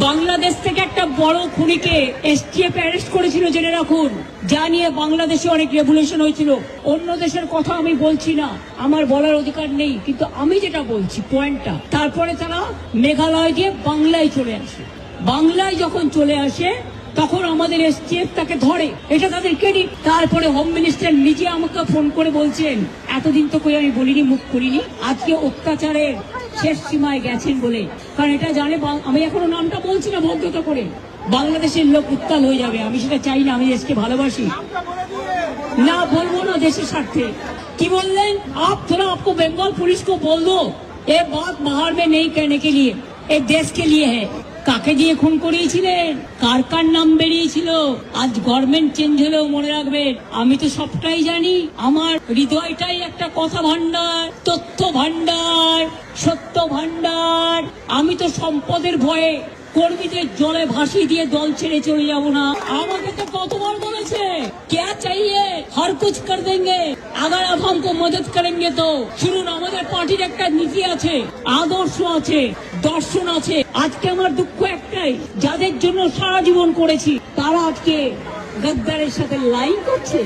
বাংলাদেশ থেকে একটা বড় খুনিকে এসটিএফ অ্যারেস্ট করেছিল, জেনে রাখুন। যা নিয়ে বাংলাদেশে অনেক রেভলিউশন হয়েছিল। অন্য দেশের কথা আমি বলছি না, আমার বলার অধিকার নেই, কিন্তু আমি যেটা বলছি পয়েন্টটা। তারপরে তারা মেঘালয় দিয়ে বাংলায় চলে আসে। বাংলায় যখন চলে আসে তখন আমাদের এসটিএফ তাকে ধরে, এটা তাদের ক্রেডিট। তারপরে হোম মিনিস্টার নিজে আমাকে ফোন করে বলছেন, এতদিন তো কই আমি বলিনি, মুখ করিনি, আজকে অত্যাচারের শেষ সীমায় গেছেন বলে। কারণ এটা জানে, আমি এখনো নামটা বলছি না ভদ্রতা করে, বাংলাদেশের লোক উত্তাল হয়ে যাবে। আমি সেটা চাই না, আমি দেশকে ভালোবাসি। না বলবো না দেশের স্বার্থে। কি বললেন आप? थोड़ा आपको बंगाल पुलिस को बोल दो ये बात बाहर में नहीं कहने के लिए, ये देश के लिए है। কাকে দিয়ে খুন করিয়েছিলেন, কার কার নাম বেরিয়েছিল, আজ গভর্নমেন্ট চেঞ্জ হলেও মনে রাখবেন আমি তো সবটাই জানি। আমার হৃদয়টাই একটা কথা ভান্ডার, তথ্য ভান্ডার, সত্য ভান্ডার। আমি তো সম্পদের ভয়ে কর্মীদের জলে ভাসিয়ে দিয়ে দল ছেড়ে চলে যাব না। আমাকে তো কতবার বলেছে क्या चाहिए हर कुछ कर देंगे अगर आप हमको मदद करेंगे तो। শুনুন, আমাদের পার্টির একটা নীতি আছে, আদর্শ আছে, দর্শন আছে। আজকে আমার দুঃখ একটাই, যাদের জন্য সারা জীবন করেছি তারা আজকে গদ্দারের সাথে লাইন করছে।